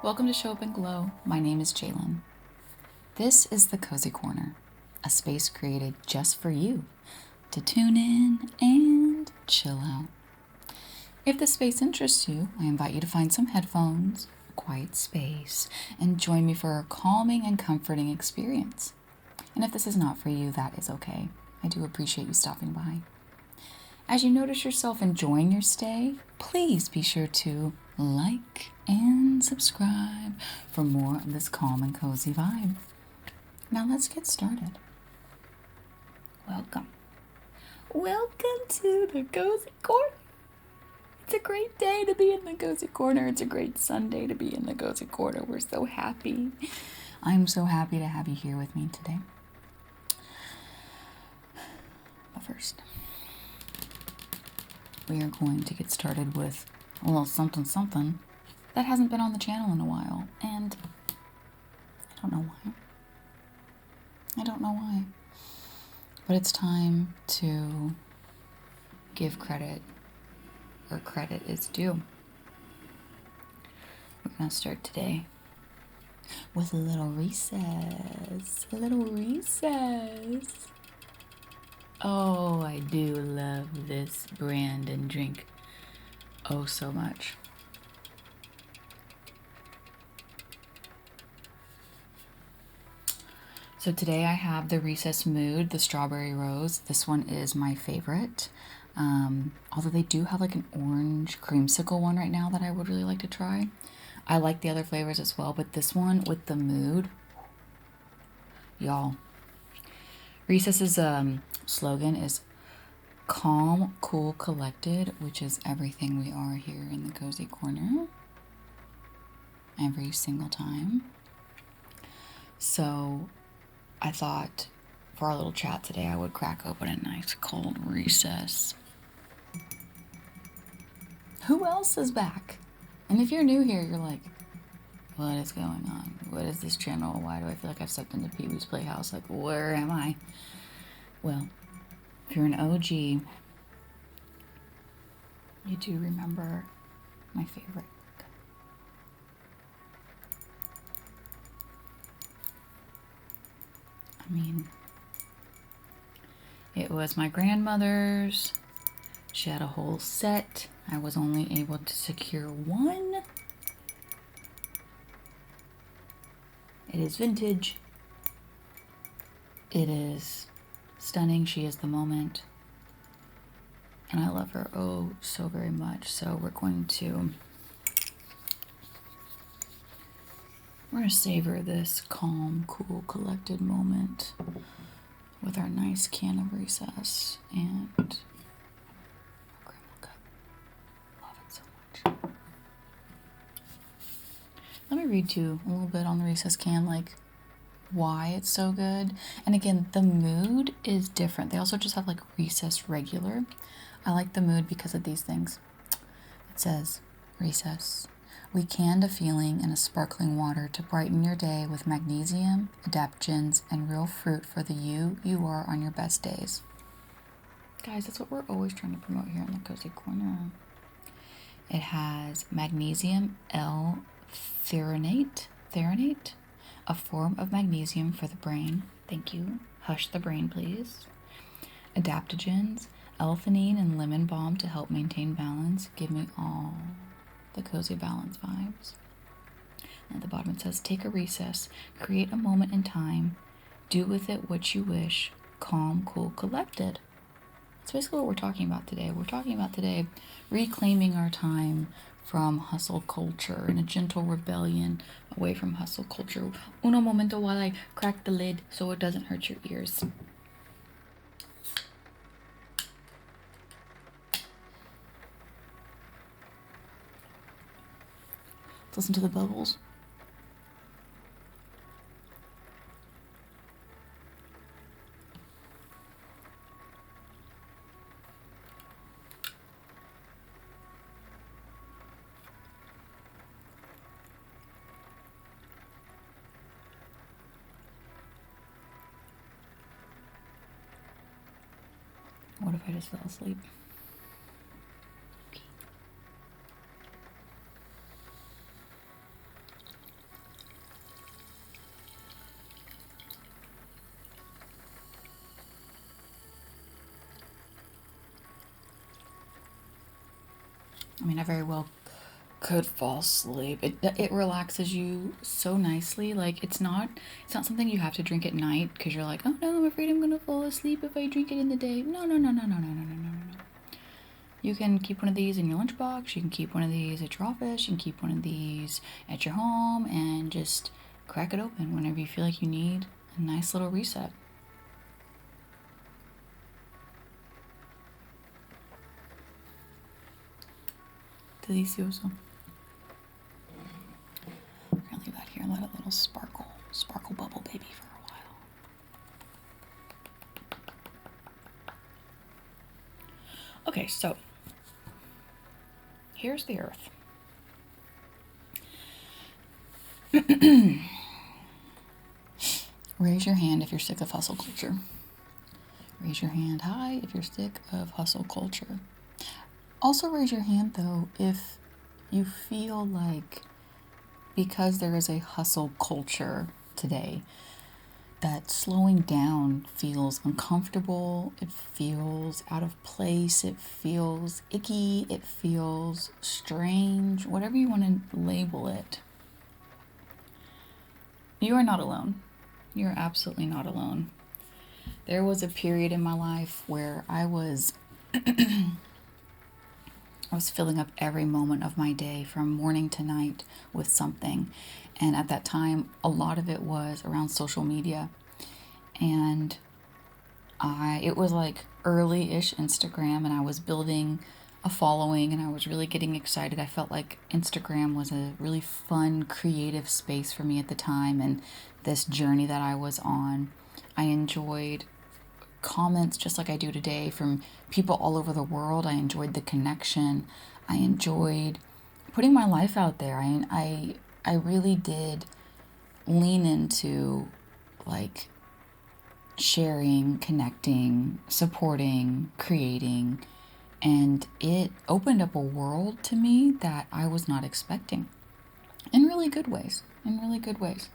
Welcome to Show Up and Glow. My name is Jalen. This is the Cozy Corner, a space created just for you to tune in and chill out. If this space interests you, I invite you to find some headphones, a quiet space, and join me for a calming and comforting experience. And if this is not for you, that is okay. I do appreciate you stopping by. As you notice yourself enjoying your stay, please be sure to like and subscribe for more of this calm and cozy vibe. Now let's get started. Welcome. Welcome to the Cozy Corner. It's a great day to be in the Cozy Corner. It's a great Sunday to be in the Cozy Corner. We're so happy. I'm so happy to have you here with me today. But first, we are going to get started with a little something that hasn't been on the channel in a while, and I don't know why. But it's time to give credit where credit is due. We're going to start today with a little recess. Oh, I do love this brand and drink oh so much. So today I have the Recess Mood, the Strawberry Rose. This one is my favorite. Although they do have like an orange creamsicle one right now that I would really like to try. I like the other flavors as well, but this one with the mood, y'all. Recess's slogan is calm, cool, collected, which is everything we are here in the Cozy Corner every single time. So I thought for our little chat today I would crack open a nice cold Recess. Who else is back? And if you're new here, you're like, what is going on? What is this channel? Why do I feel like I've stepped into Pee-wee's Playhouse? Like, where am I? Well, if you're an OG, you do remember my favorite. I mean, it was my grandmother's. She had a whole set. I was only able to secure one. It is vintage. It is stunning. She is the moment. And I love her oh so very much. So we're going to savor this calm, cool, collected moment with our nice can of Recess and our caramel cup. Love it so much. Let me read you a little bit on the Recess can, like why it's so good. And again, the mood is different. They also just have like Recess regular. I like the mood because of these things. It says, Recess. We canned a feeling in a sparkling water to brighten your day with magnesium, adaptogens, and real fruit for the you are on your best days. Guys, that's what we're always trying to promote here in the Cozy Corner. It has magnesium L-threonate, a form of magnesium for the brain. Thank you. Hush the brain, please. Adaptogens, L-theanine and lemon balm to help maintain balance. Give me all the cozy balance vibes. And at the bottom it says, take a recess, create a moment in time, do with it what you wish, calm, cool, collected. That's basically what we're talking about today. We're talking about today reclaiming our time from hustle culture and a gentle rebellion away from hustle culture. Uno momento while I crack the lid so it doesn't hurt your ears. Listen to the bubbles. What if I just fell asleep? I mean, I very well could fall asleep. It relaxes you so nicely. Like it's not something you have to drink at night because you're like, oh no, I'm afraid I'm gonna fall asleep if I drink it in the day. No, no, no, no, no, no, no, no, no, no. You can keep one of these in your lunchbox. You can keep one of these at your office. You can keep one of these at your home and just crack it open whenever you feel like you need a nice little reset. Delicioso. We're gonna leave that here and let it little sparkle bubble baby for a while. Okay, so here's the earth. Raise your hand if you're sick of hustle culture. Raise your hand high if you're sick of hustle culture. Also raise your hand though if you feel like because there is a hustle culture today that slowing down feels uncomfortable, it feels out of place, it feels icky, it feels strange, whatever you want to label it. You are not alone. You're absolutely not alone. There was a period in my life where I was filling up every moment of my day from morning to night with something. And at that time, a lot of it was around social media. And it was like early-ish Instagram, and I was building a following and I was really getting excited. I felt like Instagram was a really fun, creative space for me at the time, and this journey that I was on. I enjoyed comments just like I do today from people all over the world. I enjoyed the connection. I enjoyed putting my life out there. I really did lean into like sharing, connecting, supporting, creating, and it opened up a world to me that I was not expecting in really good ways. In really good ways.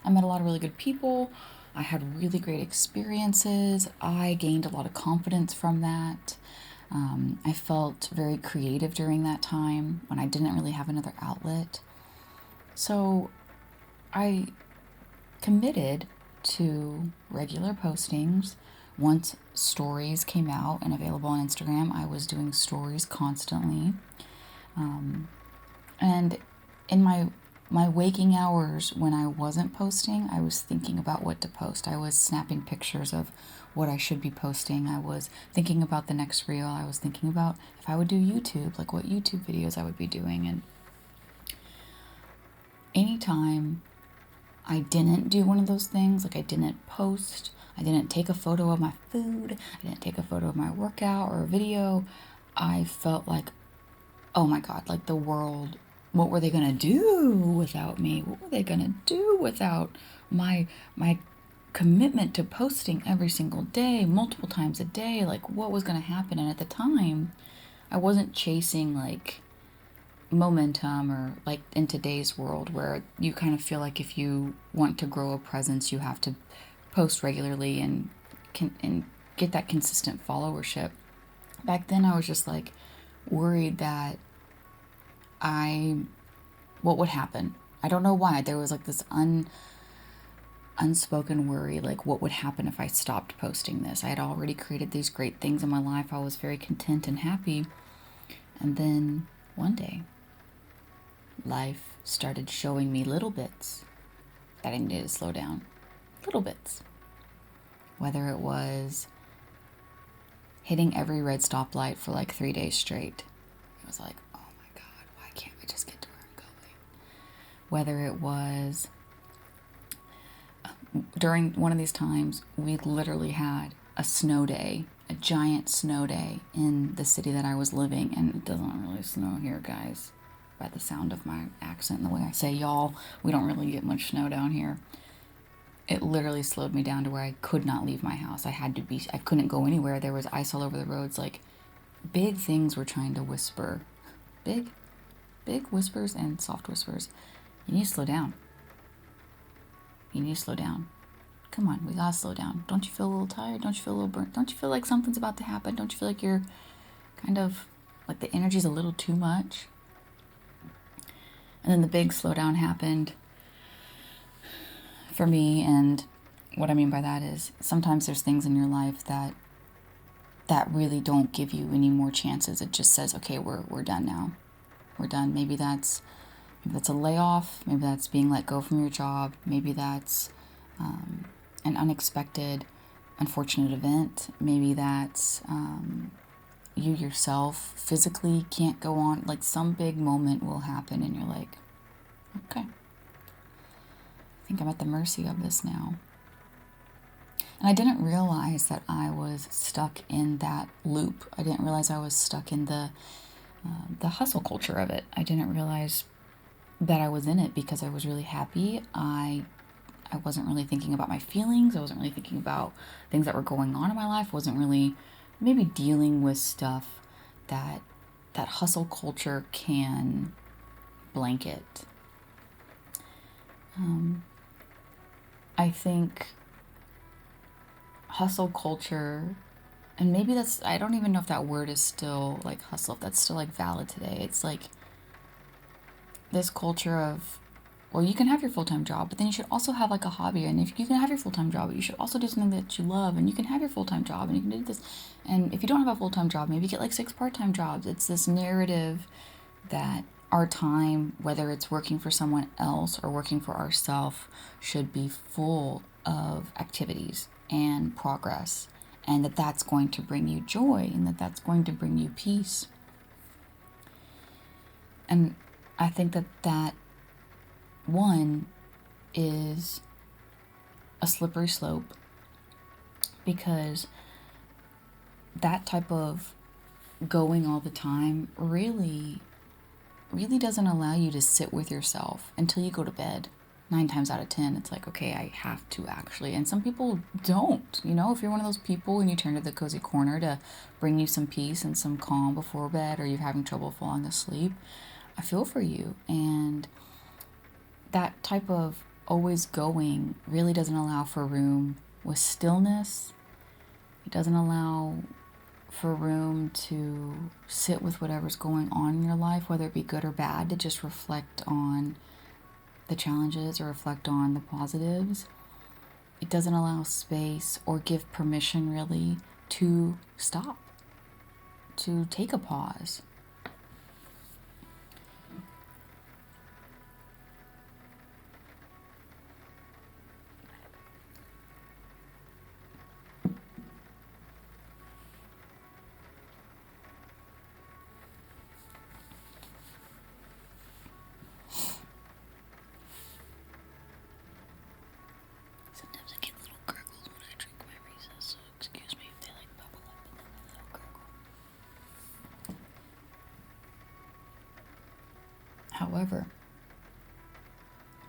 I met a lot of really good people. I had really great experiences. I gained a lot of confidence from that. I felt very creative during that time when I didn't really have another outlet. So I committed to regular postings. Once stories came out and available on Instagram, I was doing stories constantly. And in my waking hours when I wasn't posting, I was thinking about what to post. I was snapping pictures of what I should be posting. I was thinking about the next reel. I was thinking about if I would do YouTube, like what YouTube videos I would be doing. And anytime I didn't do one of those things, like I didn't post, I didn't take a photo of my food, I didn't take a photo of my workout or a video, I felt like, oh my God, like the world, what were they gonna do without me? What were they gonna do without my commitment to posting every single day, multiple times a day? Like what was gonna happen? And at the time, I wasn't chasing like momentum or like in today's world where you kind of feel like if you want to grow a presence, you have to post regularly and get that consistent followership. Back then, I was just like worried that what would happen? I don't know why. There was like this unspoken worry, like what would happen if I stopped posting this? I had already created these great things in my life. I was very content and happy. And then one day, life started showing me little bits that I needed to slow down. Little bits. Whether it was hitting every red stoplight for like 3 days straight. It was like, oh my God, why can't I just get to where I'm going? Whether it was during one of these times, we literally had a snow day, a giant snow day in the city that I was living. And it doesn't really snow here, guys. By the sound of my accent and the way I say y'all, we don't really get much snow down here. It literally slowed me down to where I could not leave my house. I couldn't go anywhere. There was ice all over the roads. Like big things were trying to whisper. Big whispers and soft whispers. You need to slow down. You need to slow down. Come on, we gotta slow down. Don't you feel a little tired? Don't you feel a little burnt? Don't you feel like something's about to happen? Don't you feel like you're kind of like the energy's a little too much. And then the big slowdown happened for me, and what I mean by that is sometimes there's things in your life that really don't give you any more chances. It just says, okay, we're done now. We're done. Maybe that's a layoff. Maybe that's being let go from your job. Maybe that's an unexpected, unfortunate event. Maybe that's you yourself physically can't go on. Like some big moment will happen and you're like, okay, I think I'm at the mercy of this now. And I didn't realize that I was stuck in that loop. I didn't realize I was stuck in the hustle culture of it. I didn't realize that I was in it because I was really happy. I wasn't really thinking about my feelings. I wasn't really thinking about things that were going on in my life. I wasn't really maybe dealing with stuff that hustle culture can blanket. I think hustle culture, and maybe that's, I don't even know if that word is still like hustle, if that's still like valid today. It's like this culture of, well, you can have your full-time job, but then you should also have like a hobby. And if you can have your full-time job, you should also do something that you love, and you can have your full-time job and you can do this. And if you don't have a full-time job, maybe get like 6 part-time jobs. It's this narrative that our time, whether it's working for someone else or working for ourselves, should be full of activities and progress, and that's going to bring you joy, and that's going to bring you peace. And I think that one is a slippery slope, because that type of going all the time really doesn't allow you to sit with yourself until you go to bed. 9 times out of 10, it's like, okay, I have to actually. And some people don't. If you're one of those people and you turn to the cozy corner to bring you some peace and some calm before bed, or you're having trouble falling asleep, I feel for you. And that type of always going really doesn't allow for room with stillness. It doesn't allow for room to sit with whatever's going on in your life, whether it be good or bad, to just reflect on the challenges or reflect on the positives. It doesn't allow space or give permission really to stop, to take a pause. However,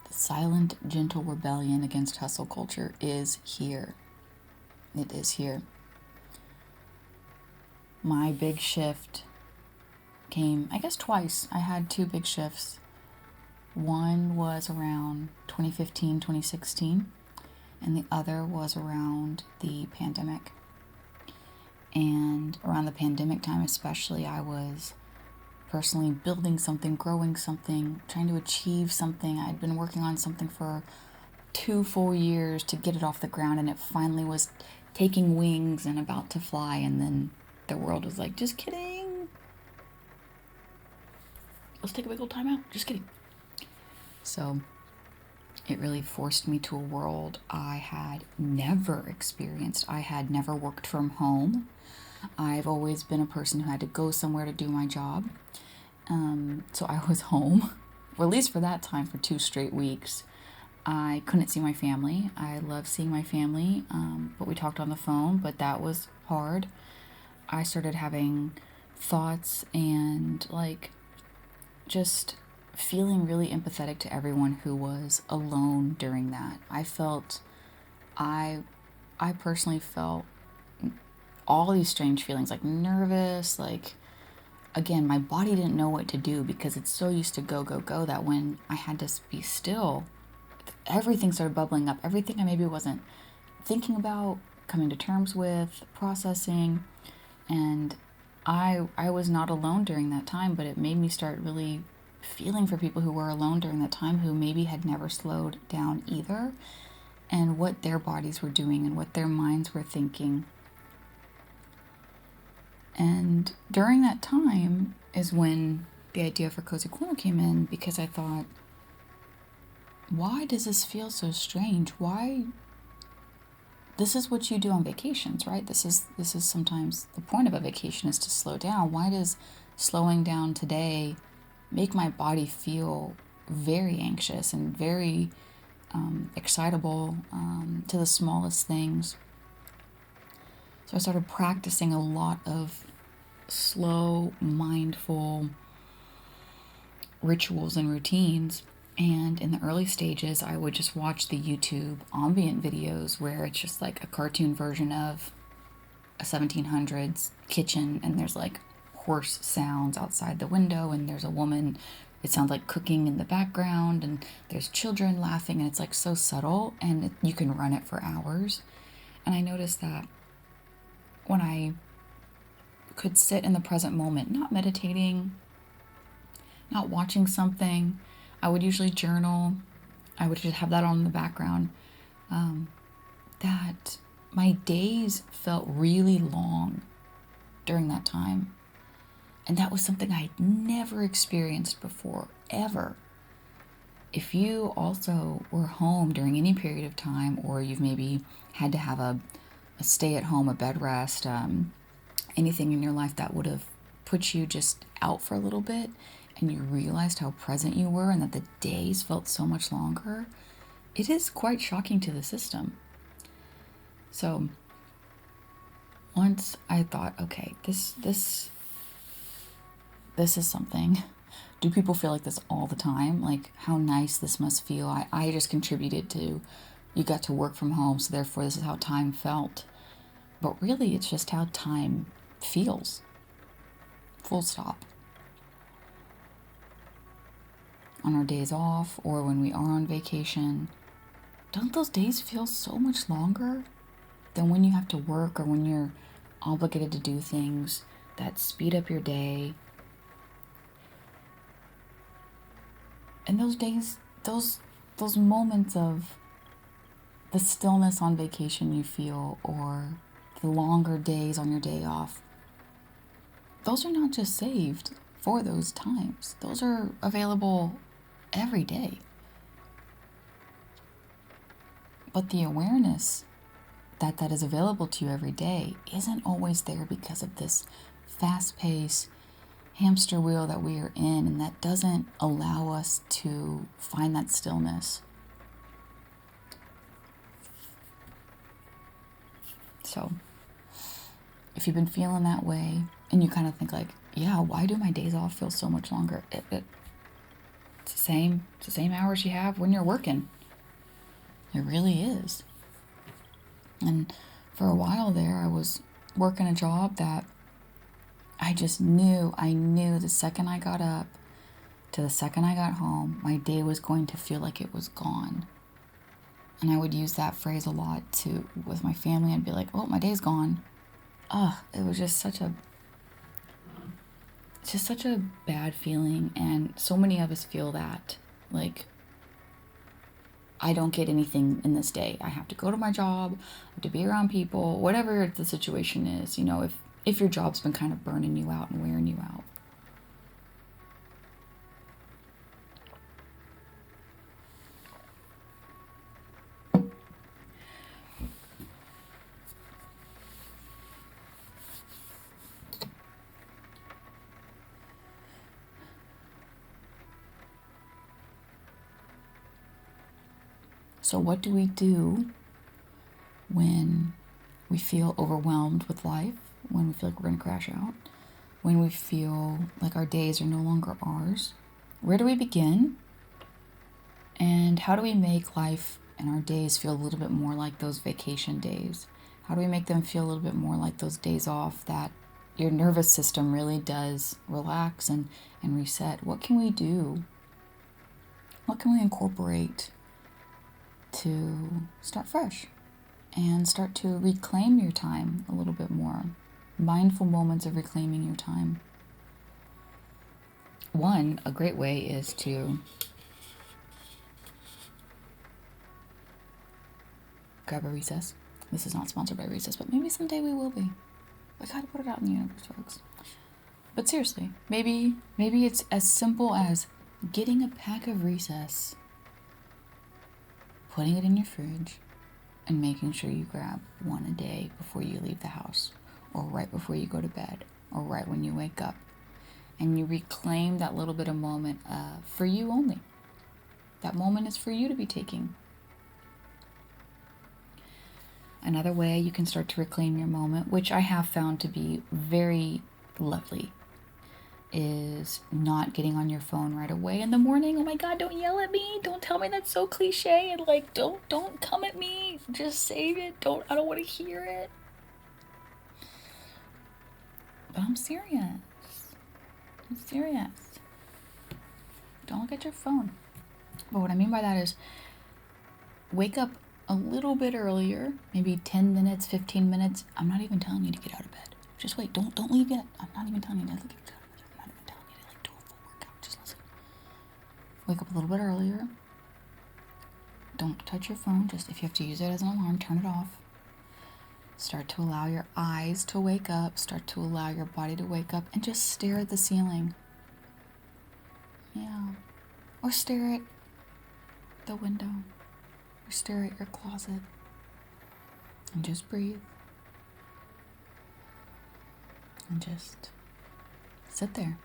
the silent, gentle rebellion against hustle culture is here. It is here. My big shift came, I guess, twice. I had 2 big shifts. One was around 2015, 2016, and the other was around the pandemic. And around the pandemic time especially, I was personally building something, growing something, trying to achieve something. I'd been working on something for 2 full years to get it off the ground, and it finally was taking wings and about to fly. And then the world was like, just kidding. Let's take a big old time out. Just kidding. So it really forced me to a world I had never experienced. I had never worked from home. I've always been a person who had to go somewhere to do my job. So I was home, or at least for that time, for 2 straight weeks. I couldn't see my family. I love seeing my family, but we talked on the phone, but that was hard. I started having thoughts and just feeling really empathetic to everyone who was alone during that. I personally felt all these strange feelings, like nervous, again, my body didn't know what to do because it's so used to go, go, go, that when I had to be still, everything started bubbling up. Everything I maybe wasn't thinking about, coming to terms with, processing. And I was not alone during that time, but it made me start really feeling for people who were alone during that time, who maybe had never slowed down either, and what their bodies were doing and what their minds were thinking. And during that time is when the idea for Cozy Corner came in, because I thought, why does this feel so strange? Why? This is what you do on vacations, right? This is sometimes the point of a vacation, is to slow down. Why does slowing down today make my body feel very anxious and very excitable to the smallest things? So I started practicing a lot of slow, mindful rituals and routines. And in the early stages, I would just watch the YouTube ambient videos where it's just like a cartoon version of a 1700s kitchen, and there's like horse sounds outside the window, and there's a woman, it sounds like cooking in the background, and there's children laughing, and it's like so subtle, and you can run it for hours. And I noticed that when I could sit in the present moment, not meditating, not watching something, I would usually journal, I would just have that on in the background, that my days felt really long during that time. And that was something I'd never experienced before, ever. If you also were home during any period of time, or you've maybe had to have a stay at home, a bed rest, anything in your life that would have put you just out for a little bit, and you realized how present you were and that the days felt so much longer, it is quite shocking to the system. So once I thought, okay, this is something. Do people feel like this all the time? Like, how nice this must feel. I just contributed to, you got to work from home, so therefore this is how time felt. But really, it's just how time feels. Full stop. On our days off, or when we are on vacation, don't those days feel so much longer than when you have to work, or when you're obligated to do things that speed up your day? And those days, those moments of the stillness on vacation you feel, or the longer days on your day off, those are not just saved for those times. Those are available every day. But the awareness that is available to you every day isn't always there, because of this fast-paced hamster wheel that we are in, and that doesn't allow us to find that stillness. So if you've been feeling that way, and you kind of think like, yeah, why do my days off feel so much longer? It's the same hours you have when you're working. It really is. And for a while there, I was working a job that I just knew the second I got up to the second I got home, my day was going to feel like it was gone. And I would use that phrase a lot with my family. I'd be like, oh, my day's gone. It was just such a bad feeling. And so many of us feel that, like, I don't get anything in this day. I have to go to my job, I have to be around people, whatever the situation is, if your job's been kind of burning you out and wearing you out. So what do we do when we feel overwhelmed with life, when we feel like we're going to crash out, when we feel like our days are no longer ours? Where do we begin? And how do we make life and our days feel a little bit more like those vacation days? How do we make them feel a little bit more like those days off that your nervous system really does relax and reset? What can we do? What can we incorporate to start fresh and start to reclaim your time a little bit more? Mindful moments of reclaiming your time. One, a great way is to grab a recess. This is not sponsored by Recess, but maybe someday we will be. We gotta put it out in the universe, folks. But seriously, maybe it's as simple as getting a pack of Recess, putting it in your fridge, and making sure you grab one a day before you leave the house, or right before you go to bed, or right when you wake up. And you reclaim that little bit of moment for you only. That moment is for you to be taking. Another way you can start to reclaim your moment, which I have found to be very lovely, is not getting on your phone right away in the morning. Oh my God, don't yell at me. Don't tell me that's so cliche. And like, don't come at me. Just save it. I don't want to hear it. But I'm serious. Don't look at your phone. But what I mean by that is wake up a little bit earlier, maybe 10 minutes, 15 minutes. I'm not even telling you to get out of bed. Just wait. Don't leave yet. I'm not even telling you to get out of bed. I'm not even telling you to do a full workout. Just listen. Wake up a little bit earlier. Don't touch your phone. Just if you have to use it as an alarm, turn it off. Start to allow your eyes to wake up. Start to allow your body to wake up and just stare at the ceiling. Yeah. Or stare at the window. Or stare at your closet. And just breathe. And just sit there.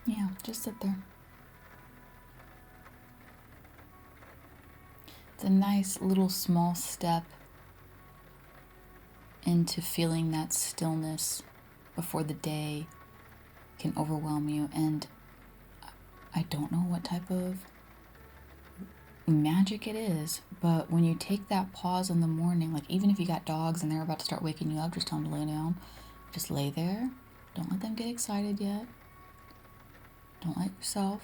Yeah, just sit there. It's a nice little small step into feeling that stillness before the day can overwhelm you. And I don't know what type of magic it is, but when you take that pause in the morning, like even if you got dogs and they're about to start waking you up, just tell them to lay down. Just lay there. Don't let them get excited yet. Don't let yourself.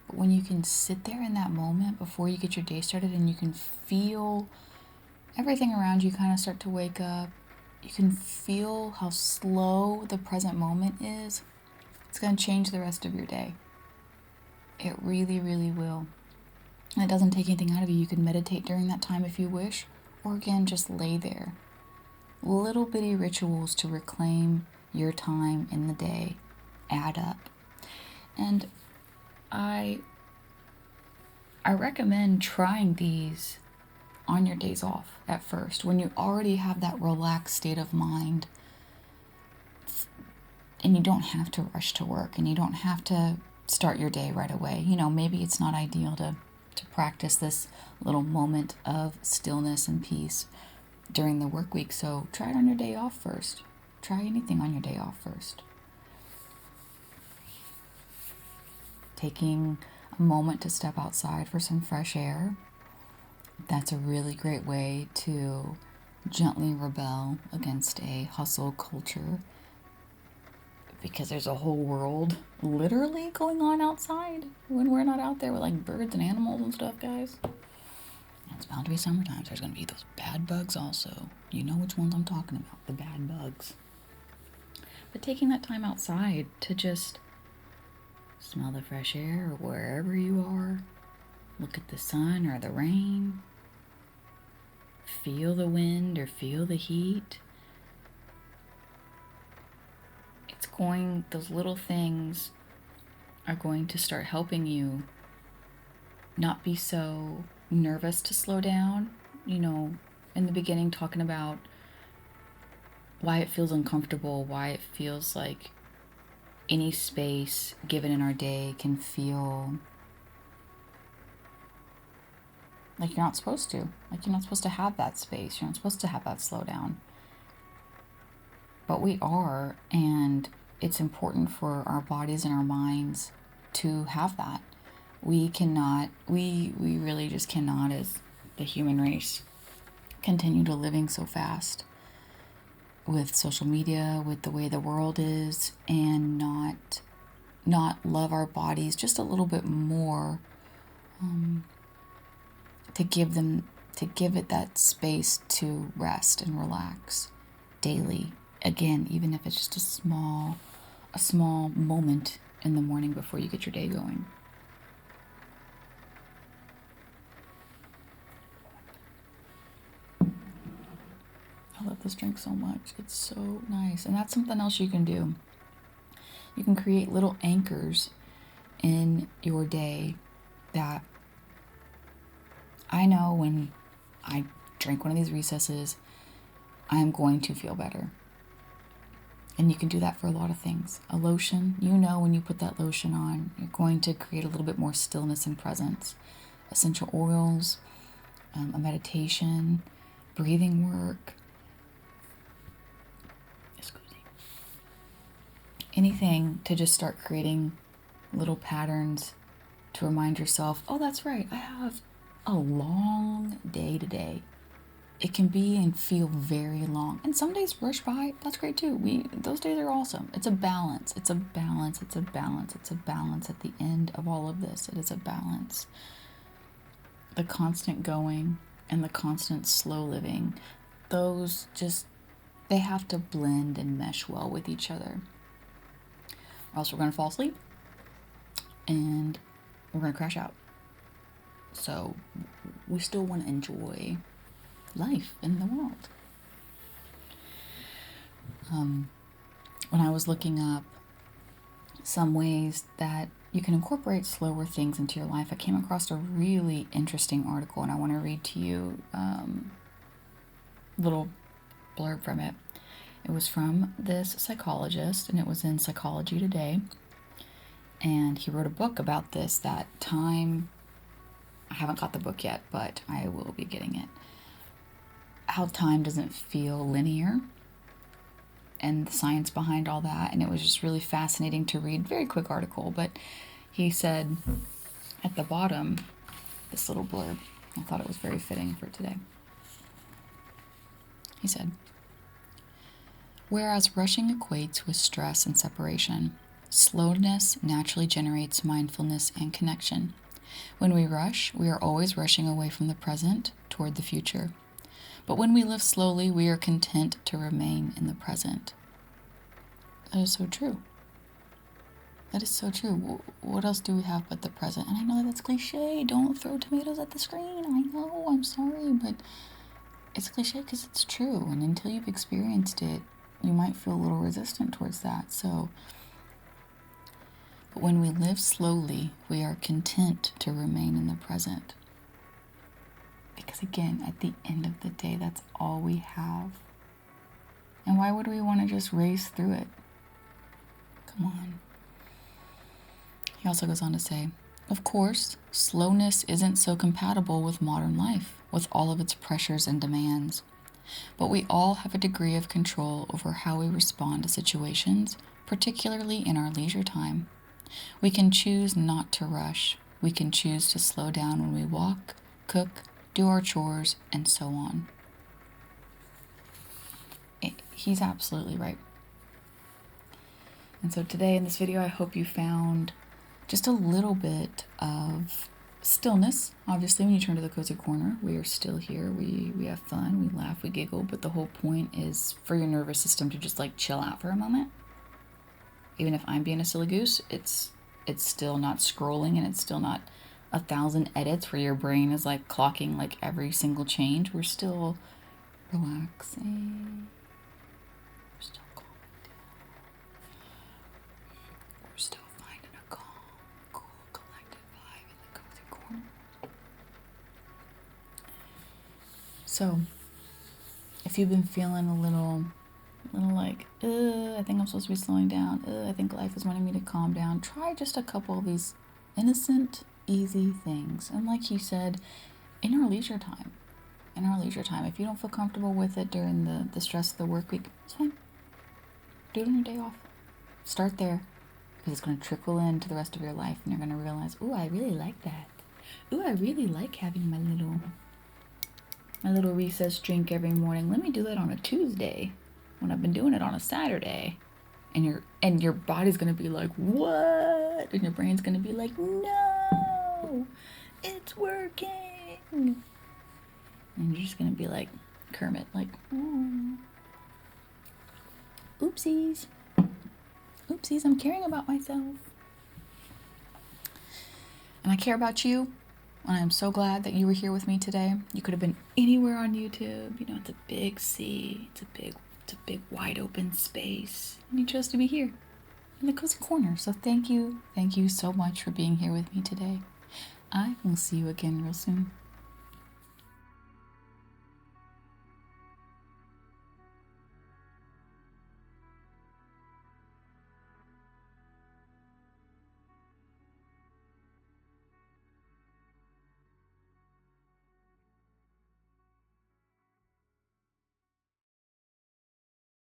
But when you can sit there in that moment before you get your day started and you can feel everything around you kind of start to wake up, you can feel how slow the present moment is, it's going to change the rest of your day. It really, really will. And it doesn't take anything out of you. You can meditate during that time if you wish, or again, just lay there. Little bitty rituals to reclaim your time in the day add up. And I recommend trying these on your days off at first, when you already have that relaxed state of mind and you don't have to rush to work and you don't have to start your day right away. You know, maybe it's not ideal to practice this little moment of stillness and peace during the work week. So try it on your day off first. Try anything on your day off first. Taking a moment to step outside for some fresh air. That's a really great way to gently rebel against a hustle culture, because there's a whole world literally going on outside when we're not out there with like birds and animals and stuff, guys. And it's bound to be summertime, so there's going to be those bad bugs also. You know which ones I'm talking about, the bad bugs. But taking that time outside to just smell the fresh air or wherever you are, look at the sun or the rain, feel the wind or feel the heat. Those little things are going to start helping you not be so nervous to slow down. You know, in the beginning, talking about why it feels uncomfortable, why it feels like any space given in our day can feel like you're not supposed to. Like you're not supposed to have that space. You're not supposed to have that slowdown. But we are, and it's important for our bodies and our minds to have that. We really just cannot, as the human race, continue to living so fast with social media, with the way the world is, and not love our bodies just a little bit more, to give it that space to rest and relax daily. Again, even if it's just a small moment in the morning before you get your day going. I love this drink so much. It's so nice. And that's something else you can do. You can create little anchors in your day that I know when I drink one of these recesses, I'm going to feel better. And you can do that for a lot of things. A lotion, when you put that lotion on, you're going to create a little bit more stillness and presence. Essential oils, a meditation, breathing work, anything to just start creating little patterns to remind yourself, oh, that's right, I have a long day today. It can be and feel very long. And some days rush by. That's great too. Those days are awesome. It's a balance. It's a balance. It's a balance. It's a balance at the end of all of this. It is a balance. The constant going and the constant slow living, those they have to blend and mesh well with each other. Or else we're going to fall asleep and we're going to crash out. So we still want to enjoy life in the world. When I was looking up some ways that you can incorporate slower things into your life, I came across a really interesting article, and I want to read to you a little blurb from it. It was from this psychologist, and it was in Psychology Today, and he wrote a book about this, that time, I haven't got the book yet, but I will be getting it, how time doesn't feel linear and the science behind all that. And it was just really fascinating to read. Very quick article, but he said at the bottom, this little blurb, I thought it was very fitting for today. He said, whereas rushing equates with stress and separation, slowness naturally generates mindfulness and connection. When we rush, we are always rushing away from the present toward the future. But when we live slowly, we are content to remain in the present. That is so true. That is so true. What else do we have but the present? And I know that's cliche. Don't throw tomatoes at the screen. I know, I'm sorry, but it's cliche because it's true. And until you've experienced it, you might feel a little resistant towards that. But when we live slowly, we are content to remain in the present. Because again, at the end of the day, that's all we have. And why would we want to just race through it? Come on. He also goes on to say, of course, slowness isn't so compatible with modern life, with all of its pressures and demands. But we all have a degree of control over how we respond to situations, particularly in our leisure time. We can choose not to rush. We can choose to slow down when we walk, cook, do our chores, and so on. He's absolutely right. And so today in this video, I hope you found just a little bit of stillness. Obviously, when you turn to the cozy corner, we are still here. We have fun, we laugh, we giggle, but the whole point is for your nervous system to just chill out for a moment. Even if I'm being a silly goose, it's still not scrolling, and it's still not 1,000 edits where your brain is clocking every single change. We're still relaxing. We're still calming down. We're still finding a calm, cool, collected vibe in the cozy corner. So, if you've been feeling a little I think I'm supposed to be slowing down. I think life is wanting me to calm down. Try just a couple of these innocent, easy things. And like he said, in our leisure time, if you don't feel comfortable with it during the stress of the work week, it's fine. Do it on your day off. Start there, because it's going to trickle into the rest of your life, and you're going to realize, ooh, I really like that. Ooh, I really like having my little recess drink every morning. Let me do that on a Tuesday. when I've been doing it on a Saturday. And your body's gonna be like, what? And your brain's gonna be like, no, it's working. And you're just gonna be like Kermit, like, oopsies, I'm caring about myself. And I care about you. And I'm so glad that you were here with me today. You could have been anywhere on YouTube. You know, it's a big sea. It's a big wide open space. And you chose to be here in the cozy corner. So thank you so much for being here with me today. I will see you again real soon.